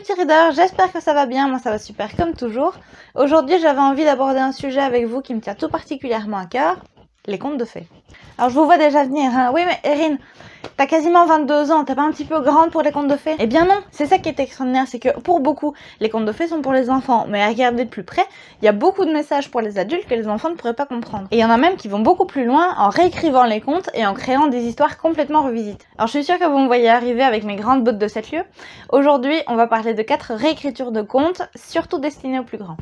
petit reader, j'espère que ça va bien, moi ça va super comme toujours. Aujourd'hui j'avais envie d'aborder un sujet avec vous qui me tient tout particulièrement à cœur, les contes de fées. Alors je vous vois déjà venir, hein. Oui mais Erin, t'as quasiment 22 ans, t'es pas un petit peu grande pour les contes de fées? Eh bien non, c'est ça qui est extraordinaire, c'est que pour beaucoup, les contes de fées sont pour les enfants, mais à regarder de plus près, il y a beaucoup de messages pour les adultes que les enfants ne pourraient pas comprendre. Et il y en a même qui vont beaucoup plus loin en réécrivant les contes et en créant des histoires complètement revisitées. Alors je suis sûre que vous me voyez arriver avec mes grandes bottes de 7 lieues. Aujourd'hui, on va parler de 4 réécritures de contes, surtout destinées aux plus grands.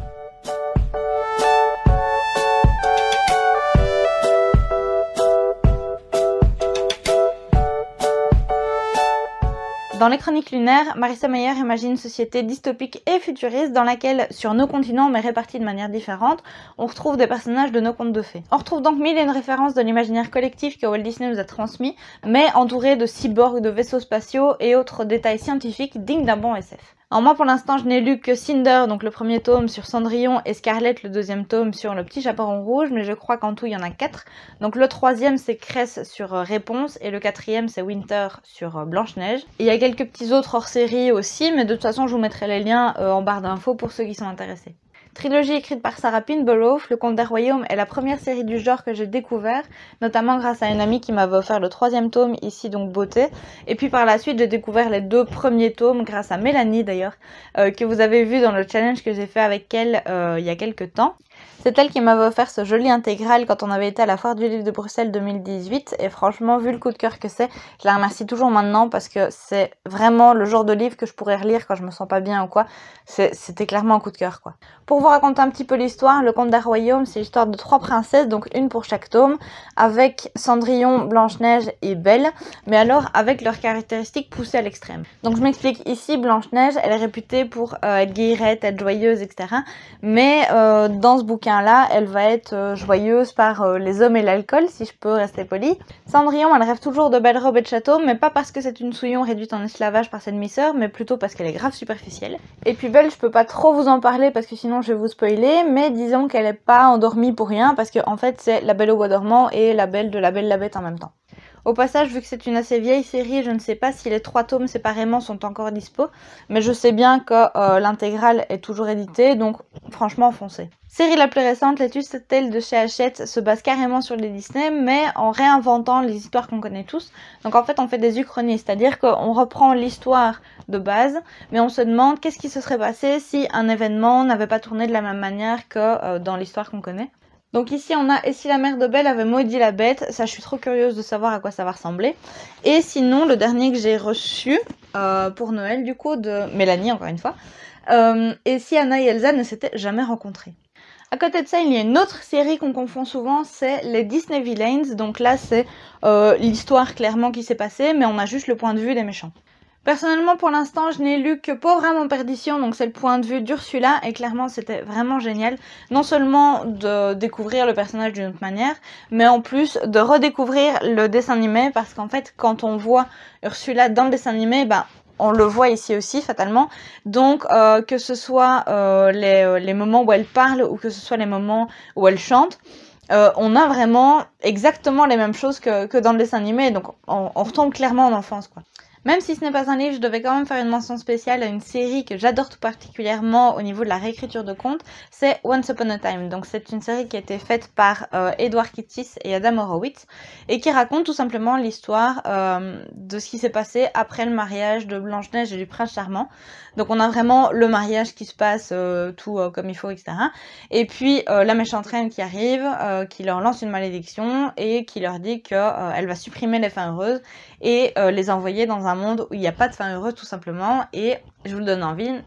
Dans les Chroniques lunaires, Marissa Meyer imagine une société dystopique et futuriste dans laquelle, sur nos continents mais répartis de manière différente, on retrouve des personnages de nos contes de fées. On retrouve donc mille et une références de l'imaginaire collectif que Walt Disney nous a transmis, mais entourés de cyborgs, de vaisseaux spatiaux et autres détails scientifiques dignes d'un bon SF. Alors moi pour l'instant je n'ai lu que Cinder, donc le premier tome sur Cendrillon, et Scarlett, le deuxième tome sur le petit chaperon rouge, mais je crois qu'en tout il y en a 4. Donc le troisième c'est Cress sur Réponse, et le quatrième c'est Winter sur Blanche-Neige. Et il y a quelques petits autres hors-série aussi, mais de toute façon je vous mettrai les liens en barre d'infos pour ceux qui sont intéressés. Trilogie écrite par Sarah Pinborough, Le Conte des Royaumes est la première série du genre que j'ai découvert, notamment grâce à une amie qui m'avait offert le troisième tome, ici donc Beauté. Et puis par la suite, j'ai découvert les 2 premiers tomes grâce à Mélanie d'ailleurs, que vous avez vu dans le challenge que j'ai fait avec elle il y a quelques temps. C'est elle qui m'avait offert ce joli intégral quand on avait été à la foire du livre de Bruxelles 2018 et franchement, vu le coup de cœur que c'est, je la remercie toujours maintenant parce que c'est vraiment le genre de livre que je pourrais relire quand je me sens pas bien ou quoi. C'était clairement un coup de cœur quoi. Pour vous raconter un petit peu l'histoire, Le Conte des Royaumes, c'est l'histoire de 3 princesses, donc une pour chaque tome, avec Cendrillon, Blanche-Neige et Belle, mais alors avec leurs caractéristiques poussées à l'extrême. Donc je m'explique, ici Blanche-Neige, elle est réputée pour être guillerette, être joyeuse, etc. Mais dans ce bouquin-là, elle va être joyeuse par les hommes et l'alcool, si je peux rester polie. Cendrillon, elle rêve toujours de belles robes et de châteaux, mais pas parce que c'est une souillon réduite en esclavage par ses demi-sœurs, mais plutôt parce qu'elle est grave superficielle. Et puis Belle, je peux pas trop vous en parler parce que sinon je vais vous spoiler, mais disons qu'elle est pas endormie pour rien, parce que en fait c'est la Belle au bois dormant et la Belle de La Belle la Bête en même temps. Au passage, vu que c'est une assez vieille série, je ne sais pas si les 3 tomes séparément sont encore dispo, mais je sais bien que l'intégrale est toujours éditée, donc franchement foncez. Série la plus récente, les Twisted Tales de chez Hachette se base carrément sur les Disney, mais en réinventant les histoires qu'on connaît tous. Donc en fait on fait des uchronies, c'est-à-dire qu'on reprend l'histoire de base, mais on se demande qu'est-ce qui se serait passé si un événement n'avait pas tourné de la même manière que dans l'histoire qu'on connaît. Donc ici on a « Et si la mère de Belle avait maudit la bête ?» Ça je suis trop curieuse de savoir à quoi ça va ressembler. Et sinon le dernier que j'ai reçu pour Noël du coup de Mélanie encore une fois. Et si Anna et Elsa ne s'étaient jamais rencontrées. À côté de ça, il y a une autre série qu'on confond souvent, c'est les Disney Villains. Donc là c'est l'histoire clairement qui s'est passée, mais on a juste le point de vue des méchants. Personnellement, pour l'instant, je n'ai lu que Pauvre âme en perdition, donc c'est le point de vue d'Ursula, et clairement c'était vraiment génial, non seulement de découvrir le personnage d'une autre manière, mais en plus de redécouvrir le dessin animé, parce qu'en fait, quand on voit Ursula dans le dessin animé, on le voit ici aussi, fatalement, donc que ce soit les moments où elle parle, ou que ce soit les moments où elle chante, on a vraiment exactement les mêmes choses que dans le dessin animé, donc on retombe clairement en enfance, quoi. Même si ce n'est pas un livre, je devais quand même faire une mention spéciale à une série que j'adore tout particulièrement au niveau de la réécriture de contes, c'est Once Upon a Time. Donc c'est une série qui a été faite par Edward Kitsis et Adam Horowitz et qui raconte tout simplement l'histoire de ce qui s'est passé après le mariage de Blanche-Neige et du prince charmant. Donc on a vraiment le mariage qui se passe tout comme il faut, etc. Et puis la méchante reine qui arrive, qui leur lance une malédiction et qui leur dit qu'elle va supprimer les fins heureuses et les envoyer dans un monde où il n'y a pas de fin heureuse tout simplement. Et je vous le donne en ville,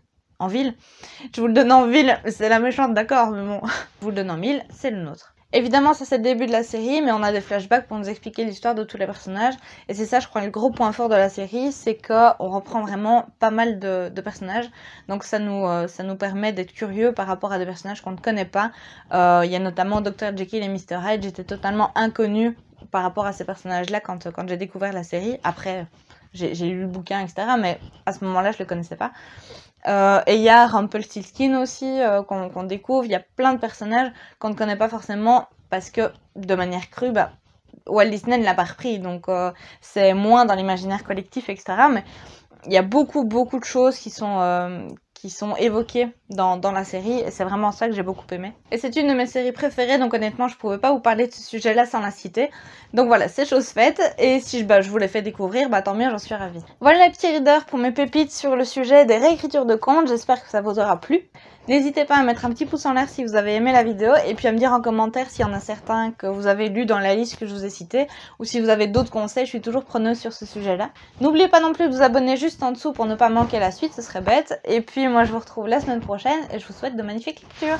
je vous le donne en ville, c'est la méchante d'accord, mais bon, je vous le donne en mille, c'est le nôtre. Évidemment ça c'est le début de la série, mais on a des flashbacks pour nous expliquer l'histoire de tous les personnages, et c'est ça je crois le gros point fort de la série, c'est qu'on reprend vraiment pas mal de personnages, donc ça nous permet d'être curieux par rapport à des personnages qu'on ne connaît pas. Il y a notamment Dr Jekyll et Mr Hyde, j'étais totalement inconnue par rapport à ces personnages-là quand j'ai découvert la série. Après, j'ai lu le bouquin, etc. Mais à ce moment-là, je le connaissais pas. Et il y a Rumpelstiltskin aussi qu'on découvre. Il y a plein de personnages qu'on ne connaît pas forcément parce que, de manière crue, Walt Disney ne l'a pas repris. Donc, c'est moins dans l'imaginaire collectif, etc. Mais il y a beaucoup de choses qui sont évoquées dans la série, et c'est vraiment ça que j'ai beaucoup aimé. Et c'est une de mes séries préférées, donc honnêtement je pouvais pas vous parler de ce sujet-là sans la citer. Donc voilà, c'est chose faite, et si je vous l'ai fait découvrir, tant mieux, j'en suis ravie. Voilà les petits readers pour mes pépites sur le sujet des réécritures de contes, j'espère que ça vous aura plu. N'hésitez pas à mettre un petit pouce en l'air si vous avez aimé la vidéo, et puis à me dire en commentaire s'il y en a certains que vous avez lus dans la liste que je vous ai citée, ou si vous avez d'autres conseils, je suis toujours preneuse sur ce sujet-là. N'oubliez pas non plus de vous abonner juste en dessous pour ne pas manquer la suite, ce serait bête. Et puis moi je vous retrouve la semaine prochaine, et je vous souhaite de magnifiques lectures.